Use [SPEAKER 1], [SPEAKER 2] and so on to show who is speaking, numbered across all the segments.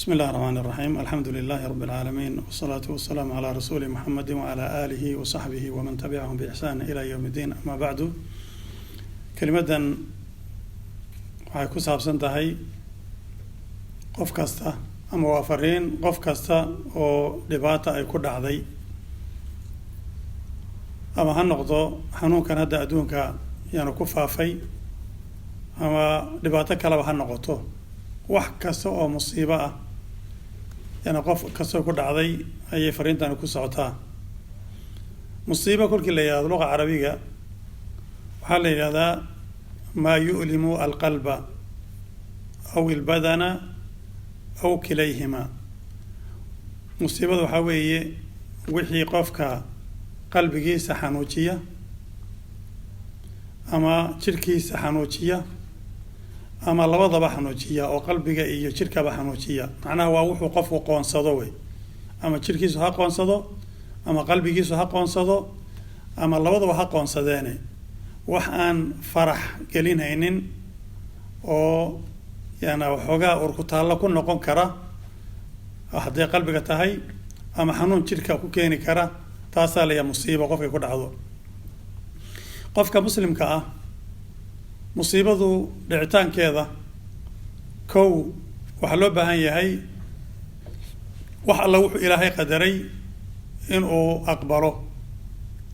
[SPEAKER 1] بسم الله الرحمن الرحيم. الحمد لله رب العالمين، والصلاة والسلام على رسول محمد وعلى آله وصحبه ومن تبعهم بإحسان إلى يوم الدين. أما بعد، كلمة waxay ku saabsan tahay qof kasta ama waa fariin qof kasta oo dhibaato ay ku dhacday ama ha noqdo xanuunkan hadda adduunka yaanu ku faafay ama dhibaato kaleba ha noqoto, wax kasta oo musiibo ah yana qof kasta ku dhacday ayay fariintani ku socotaa. musiibo kolkii la yiraahdo luqa carabiga waxaa la yiraahdaa ما يؤلم القلب أو البدن أو كليهما. مصيبة وحوية وحي قفك قلبك سحنوشية أما شركي سحنوشية أما لوضع بحنوشية أو قلبك إيو شركة بحنوشية، معناه هو وحو قف وقوان صدوي، أما شركي سحا قوان صدو أما قلبك سحا قوان صدو أما لوضع بحا قوان صداني. wax aan farax gelinaynin oo yana waxoogaa urku taallo ku noqon kara haddii qalbiga tahay ama xanuun jirka ku keeni kara, taasaa layaa musiibo qofkay ku dhacdo. qofka muslimka ah musiibadu dhicitaankeeda kow waxaa loo baahan yahay wax alla wuxuu ilaahay qadaray inuu aqbalo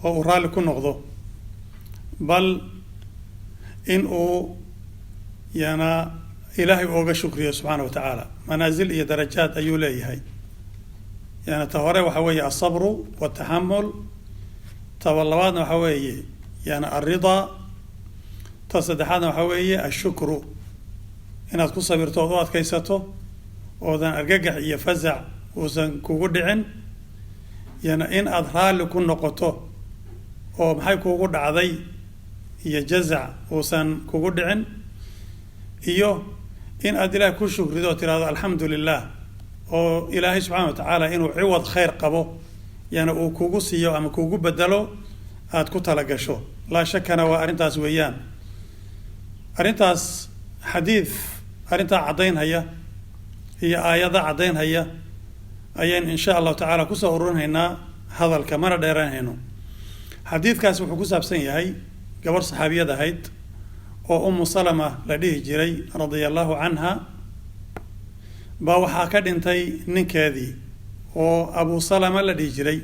[SPEAKER 1] oo uu raalli ku noqdo, بل إنه يانا إلهي أوغا شكريا سبحانه وتعالى. منازل إيا درجات أيولي هاي يعني تهوري وحوية الصبر والتحمل، تولواتنا وحوية يعني الرضا، تصدحاتنا وحوية الشكر. إن تكون صبر توضوات كيساتو وذن أرقاق إيا فزع وذن كوغدعن يعني إن أظهر لكم نقطو ومحاي كوغد عضي iyo jazac uusan kugu dhicin, iyo in aad ilaahay ku shukrido oo tiraahdo alxamdulilah oo ilaahay subxaana watacaala inuu ciwad khayr qabo yana uu kugu siiyo ama kugu bedelo aad ku talagasho. laa shakana waa arrintaas weeyaan. arrintaas xadiid arrintaa caddaynhaya iyo aayada caddaynhaya ayaan insha allahu tacaala kusoo ururinhaynaa hadalka, mana dheeraanhayno. xadiidkaas wuxuu ku saabsan yahay gabar saxaabiyad ahayd oo Ummu Salama la dhihi jiray radiyallahu anha baa waxaa ka dhintay ninkeedii oo Abu Salama la dhihi jiray.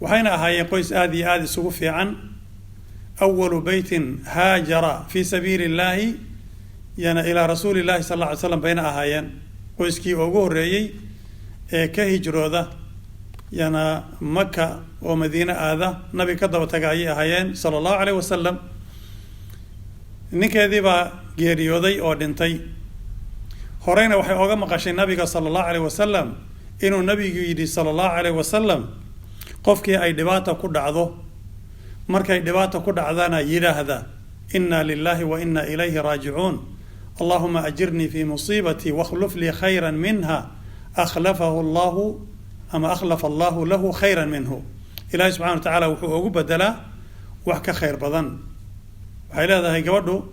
[SPEAKER 1] waxayna ahaayeen qoys aad iyo aad isugu fiican. أول بيت هاجر في سبيل الله yana إلى رسول الله صلى الله عليه وسلم bayna ahaayeen qoyskii ugu horeeyay ee ka hijrooda yana Maka oo Madiina aada nabi ka daba tagay ahaayeen sallallahu alayhi wasallam. ninkeedii baa geeriyooday oo dhintay. horeyna waxay oga maqashay nabiga sallallahu alayhi wasallam inuu nabigu yidhi sallallahu alayhi wasallam qofkii ay dhibaato ku dhacdo markay dhibaato ku dhacdana yiraahda inna lillahi wa inna ilayhi raaji'un allahumma ajirni fi musibati wa akhlif li khayran minha akhlafahu Allah أما أخلف الله له خيرا منه. إلهي سبحانه وتعالى وحو بدلا وحكا خير بدن. وحيلا هذا هي قوله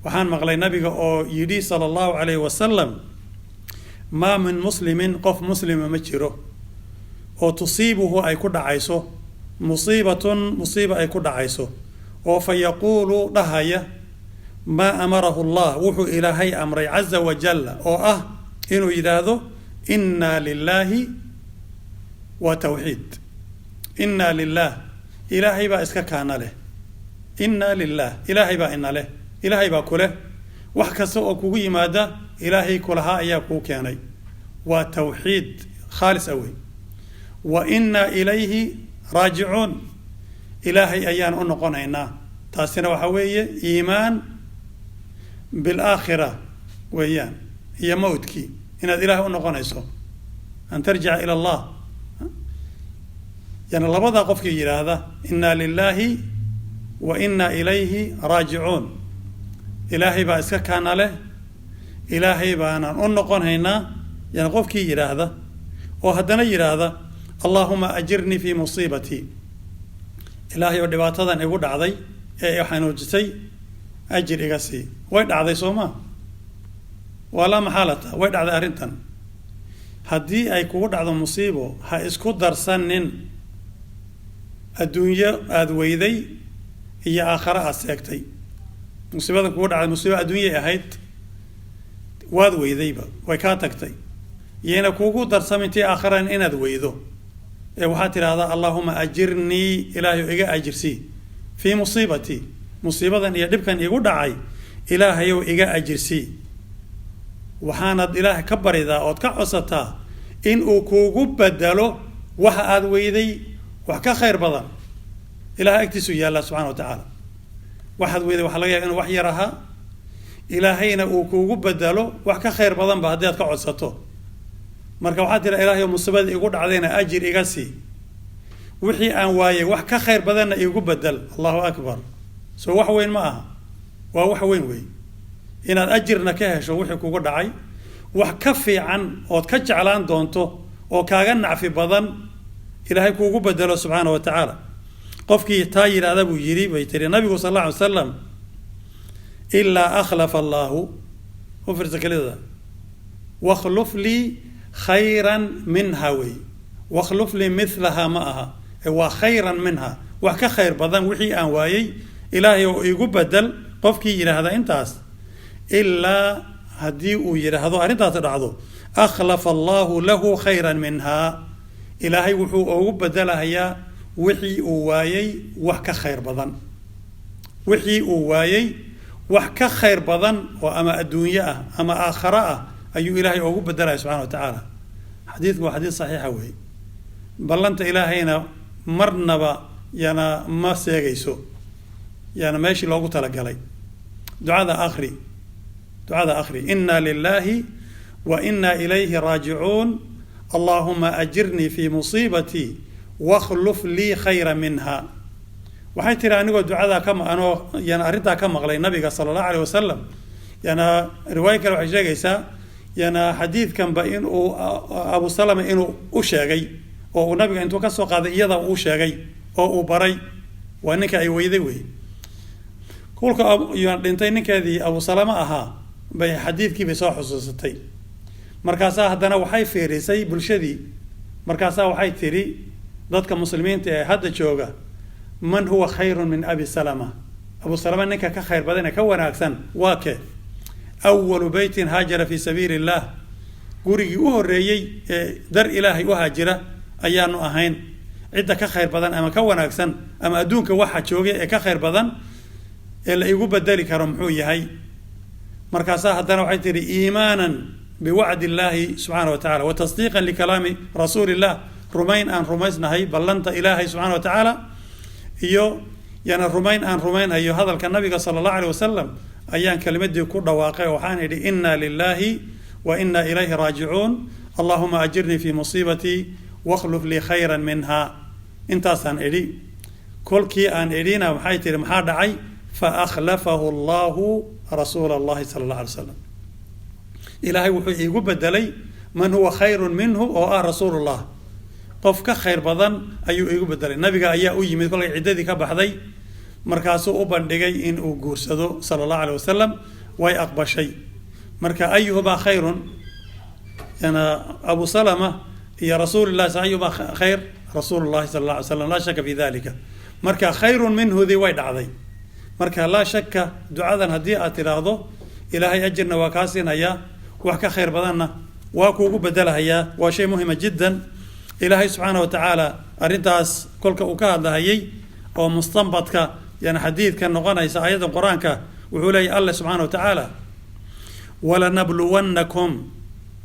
[SPEAKER 1] وحان مغلي نبي أو يدي صلى الله عليه وسلم ما من مسلم قف مسلم مجره أو تصيبه أي كد عيسو مصيبة أي كد عيسو أو فيقول لهايا ما أمره الله وحو إلهي أمري عز وجل أو إنه إذا إنا لله وتوحيد. إنا لله إلهي با إسكا كان له، إنا لله إلهي با إنا له، إلهي با كله وحكسو أكوغي ماذا إلهي كلها إياكو كاني وتوحيد خالص أوي. وإنا إليه راجعون إلهي أيان أنقون إنا تاسنا وحوية إيمان بالآخرة وإيان هي موتكي إن إله أنقون إسو أن ترجع إلى الله يعني لبدا قفك يراهدا إنا لله وإنا إليه راجعون. إلهي با إسكا كان له إلهي با أنا أنقون هنا يعني قفك يراهدا وهدنا يراهدا اللهم أجرني في مصيبتي. إلهي ودباتدا نقول دعضي إيه حنوجتي أجر إغسي ويد عضي سوما ولا محالة ويد عضي أرنتن haddii ay kugu dhacdo musiibo ha isku darsanin adduunyo aada weyday iyo aakhare aada seegtay. musiibada kugu dhacday musiibo adduunyay ahayd, waad weydayba, way kaa tagtay. iyayna kugu darsamintii aakharan inaad weydo, ee waxaad tidhaahdaa allaahuma ajirnii, ilaahayu iga ajirsii fii musiibatii, musiibadan iyo dhibkan igu dhacay ilaahayow iga ajirsii. waxaanad ilaahay ka baridaa ood ka codsataa in uu kuugu bedelo waxa aada weyday wax ka khayr badan. ilahay agtiisu yaallaa subxana wa tacaala. waxaad weyday waxaa laga yaaba inuu wax yar ahaa, ilaahayna uu kuugu bedelo wax ka khayr badanba haddii aad ka codsato. marka waxaad tiraa ilaahayow musiibada igu dhacdayna ajir iga sii, wixii aan waayay wax ka khayr badanna igu bedel. allahu akbar. soo wax weyn ma aha, waa wax weyn wey inaad ajirna ka hesho wixii kugu dhacay, wax ka fiican ood ka jeclaan doonto oo kaaga nacfi badan ilaahay kuugu bedelo subxaana wa tacaala. qofkii taa yidhaahda buu yidhi bay tiri nabigu sal alla alay wasalam, ilaa akhlafa allaahu, u fiirsa kelidada, wakhluf lii khayran minha wey, wakhluf lii milaha ma aha, waa khayran minha, wax ka khayr badan wixii aan waayey ilaahay oo igu bedel. qofkii yidhaahda intaas, ilaa haddii uu yidhaahdo arrintaas dhacdo, akhlafa allaahu lahu khayran minha, ilaahay wuxuu ugu bedelahayaa wixii uu waayey wax ka khayr badan. wixii uu waayey wax ka khayr badan oo ama adduunye ah ama aakhare ah ayuu ilaahay ugu bedelaya subxana wa tacaala. xadiidku waa xadiid saxiixa wey. ballanta ilaahayna marnaba yana ma seegayso, yana meeshii loogu talagalay. ducada akhri inna lilahi wa inna ilayhi raajicuun, allaahuma ajirnii fii musiibatii wakhluf lii khayra minha. waxay tiri anigoo ducadaa yana arrintaa ka maqlay nabiga sala allahu alayh wasalam. yana riwaayo kale waxay sheegaysaa yana xadiidkanba inuu abu salama inuu u sheegay, oo uu nabiga intuu ka soo qaaday iyada uu sheegay oo uu baray. waa ninka ay weyday wey. kulka dhintay ninkeedii abu salama ahaa bay xadiidkiibay soo xusuusatay. markaasaa haddana waxay fiirisay bulshadii, markaasaa waxay tidhi dadka muslimiinta ee hadda jooga, man huwa khayrun min abi salama, abu salama ninka ka khayr badan ee ka wanaagsan waa kee? awalu beytin haajara fii sabiili illaah, gurigii u horreeyey ee dar ilaahay u haajira ayaanu ahayn. cidda ka khayr badan ama ka wanaagsan ama adduunka waxa joogay ee ka khayr badan ee la igu bedeli karo muxuu yahay? markaasaa haddana waxay tihi iimaanan biwacdi illaahi subxaana wa tacala wa tasdiiqan likalaami rasuulillah, rumayn aan rumaysnahay ballanta ilaahay subxana wa tacaala, iyo yana rumayn aan rumaynayo hadalka nabiga sala allahu aleyh wasalam ayaan kelimadii ku dhawaaqay. waxaan idhi inna lilahi wa inna ilayhi raajicuun, allahuma ajirnii fii musiibatii wakhluf lii khayran minha. intaasaan idhi. kolkii aan idhina maxay tihi maxaa dhacay? faakhlafahu allahu rasuula allahi sala allah alay wasalam, ilaahay wuxuu iigu bedelay man huwa khayrun minhu oo ah rasuulullah. qof ka khayr badan ayuu iigu bedelay. nabiga ayaa u yimid kolkay ciddadii ka baxday, markaasuu u bandhigay in uu guursado sala allahu aleyh wasalam. way aqbashay. marka ayuhumaa khayrun, yana abu salama iyo rasuulillahi ayuhumaa khayr? rasuulullahi sala allah alay slam, laa shaka fi dalika. marka khayrun minhudii way dhacday. marka laa shaka ducadan haddii aad tidhaahdo ilaahay ajirna waa kaa siinayaa, wax ka khayr badanna waa kuugu bedelahayaa. waa shay muhima jiddan. ilaahay subxaana wa tacaala arrintaas kolka uu ka hadlahayay oo mustanbadka yani xadiidka noqonaysa aayadda qur-aanka, wuxuu leeyahy alle subxaana wa tacaala, walanabluwannakum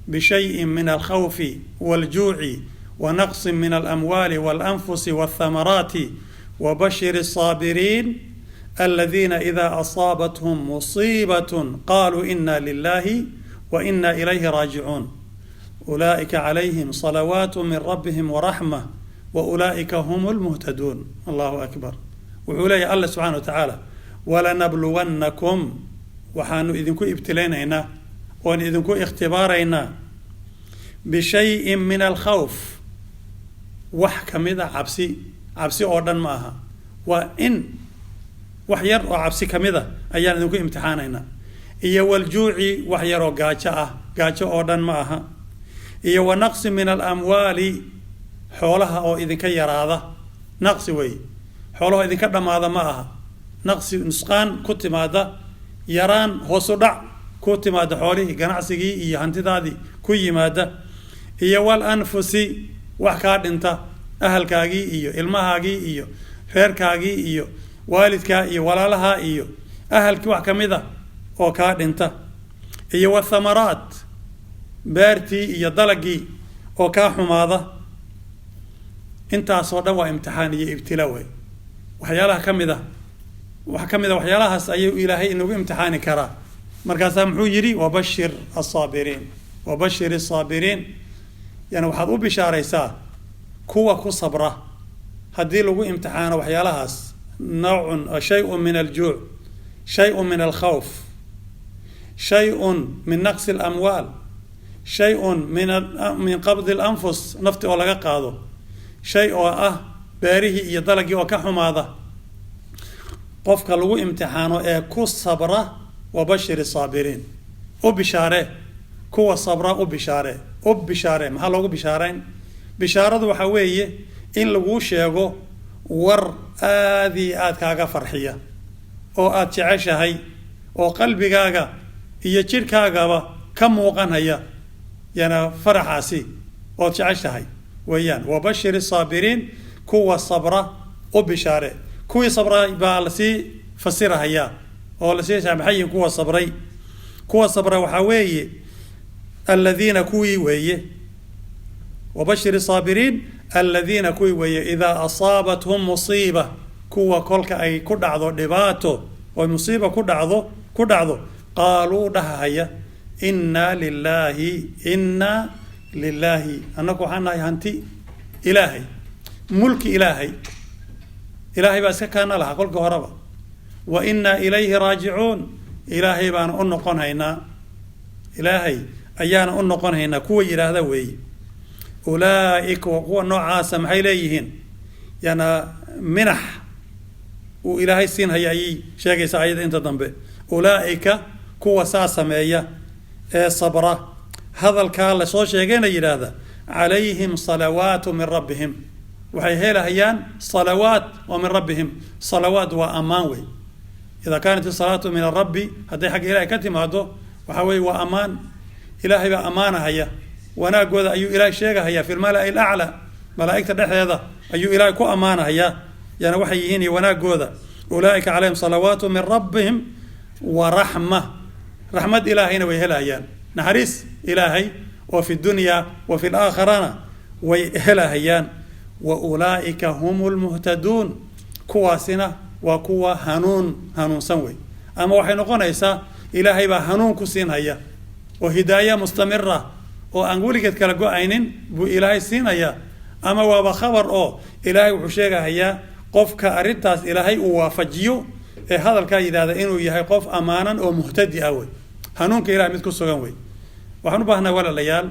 [SPEAKER 1] bishayin min alkhawfi waljuuci wanaqsin min alamwaali walanfusi walthamaraati wabashiri الصaabiriin aladiina ida asaabathum musiibat qaluu ina lilahi wa ina ilayhi raajicuun ulaa'ika calayhim salawaatu min rabbihim waraxma wa ulaa'ika hum lmuhtaduun. allahu akbar. wuxuu leeyahy alle subxana wa tacaala, walanabluwannakum, waxaanu idinku ibtilaynaynaa oon idinku ikhtibaaraynaa bishayin min alkhawf, wax ka mid a cabsi. cabsi oo dhan ma aha, waa in wax yar oo cabsi ka mid a ayaan idinku imtixaanaynaa. iyo waljuuci, wax yaroo gaajo ah, gaajo oo dhan ma aha. iyo wa naqsi min alamwaali xoolaha oo idinka yaraada naqsi wey xoolaha idinka dhammaada ma aha naqsi nusqaan ku timaada yaraan hoosu dhac ku timaada xoolihii ganacsigii iyo hantidaadii ku yimaada iyo wal anfusi wax kaa dhinta ahalkaagii iyo ilmahaagii iyo reerkaagii iyo waalidkaa iyo walaalahaa iyo ahalkii wax ka mid a oo kaa dhinta iyo wathamaraat beertii iyo dalagii oo kaa xumaada intaasoo dhan waa imtixaan iyo ibtilaa wey waxyaalaha ka mid a wax ka mid a waxyaalahaas ayuu ilaahay inagu imtixaani karaa markaasaa muxuu yidhi wabashir asaabiriin wabashir asaabiriin yani waxaad u bishaaraysaa kuwa ku sabra haddii lagu imtixaano waxyaalahaas nawcun shay-un min aljuuc shay-un min alkhawf shay-un min naqsi alamwaal shay-un min qabdi alanfus nafti oo laga qaado shay oo ah beerihii iyo dalagii oo ka xumaada qofka lagu imtixaano ee ku sabra wabashir saabiriin u bishaare kuwa sabra u bishaare maxaa loogu bishaarayn bishaaradu waxaa weeye in laguu sheego war aad iyo aad kaaga farxiya oo aad jeceshahay oo qalbigaaga iyo jidhkaagaba ka muuqanaya yana faraxaasi ood jeceshahay weeyaan wabashir saabiriin kuwa sabra u bishaare kuwii sabray baa lasii fasirahayaa oo lasii maxayin kuwa sabray waxaa weeye aladiina kuwii weeye wabashir saabiriin aladiina kuwii weeye idaa asaabathum musiiba kuwa kolka ay ku dhacdo dhibaato oo musiiba ku dhacdo qaaluu dhahahaya inna lilaahi annagu waxaan nahay hanti ilaahay mulki ilaahay baa iska kaana lahaa kolka horeba wa innaa ilayhi raajicuun ilaahay baana u noqonhaynaa ilaahay ayaana u noqonhaynaa kuwa yidhaahda weeye ulaaika wa kuwa noocaasa maxay leeyihiin yana minax uu ilaahay siinhaya ayay sheegaysaa ayada inta dambe ulaaika kuwa saa sameeya ee sabra hadalkaa lasoo sheegayna yidhaahda calayhim salawaatu min rabbihim waxay helahayaan salawaat oo min rabbihim salawaat waa ammaan wey idaa kaanat isalaatu min arabbi hadday xagga ilahay ka timaado waxaa weeye waa ammaan ilaahay baa ammaanahaya wanaagooda ayuu ilaahay sheegahaya fi lmalai alaclaa malaa'igta dhexdeeda ayuu ilaahay ku ammaanahayaa yana waxay yihiin iyo wanaagooda ulaaika calayhim salawaatu min rabbihim wa raxmad ilaahayna way helahayaan naxariis ilaahay oo fi dunya wa fi laakhirana way helahayaan wa ulaaika hum lmuhtaduun kuwaasina waa kuwa hanuunsan wey ama waxay noqonaysaa ilaahay baa hanuun ku siinhaya oo hidaaya mustamira oo aan weligeed kala go-aynin buu ilaahay siinaya ama waaba khabar oo ilaahay wuxuu sheegahayaa qofka arrintaas ilaahay uu waafajiyo ee hadalkaa yidhahda inuu yahay qof ammaanan oo muhtadi ah wey hanuunka ilahay mid ku sugan wey waxaan u baahnaa walaalayaal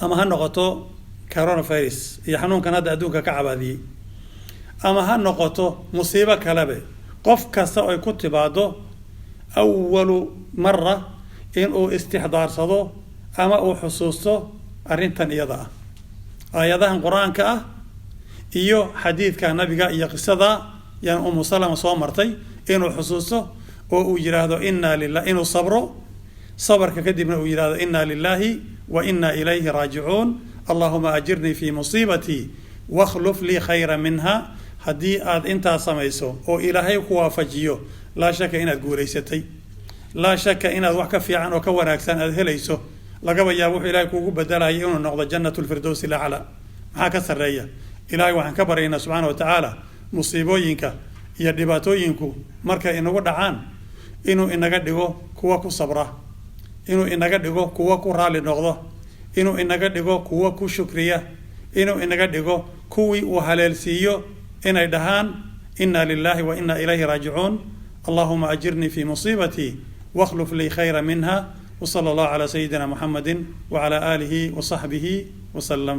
[SPEAKER 1] ama ha noqoto coronavirus iyo xanuunkan hadda adduunka ka cabaadiyey ama ha noqoto musiibo kalebe qof kasta ay ku timaado awalu mara inuu istixdaarsado ama uu xusuusto arrintan iyada ah aayadahan qur-aanka ah iyo xadiidka nabiga iyo qisada yan umu salama soo martay inuu xusuusto oo uu yidhaahdo inna lilah inuu sabro sabarka kadibna uu yidhahdo inna lilahi wa inna ilayhi raajicuun allahuma ajirnii fi musiibatii wakhluf lii khayra minha haddii aad intaa samayso oo ilaahay ku waafajiyo laa shaka inaad guulaysatay laa shaka inaad wax ka fiican oo ka wanaagsan aad helayso lagaba yaabo wuxuu ilaahay kuugu bedelaya inuu noqdo jannatu lfirdows ilaclaa maxaa ka sarreeya ilaahay waxaan ka baryaynaa subxaana wa tacaala musiibooyinka iyo dhibaatooyinku markay inagu dhacaan inuu inaga dhigo kuwa ku sabra inuu inaga dhigo kuwa ku raali noqdo inuu inaga dhigo kuwa ku shukriya inuu inaga dhigo kuwii uu haleelsiiyo inay dhahaan inna lilahi wa inna ilayhi raajicuun allahuma ajirnii fi musiibatii wakhluf lii khayra minha وصلى الله على سيدنا محمد وعلى آله وصحبه وسلم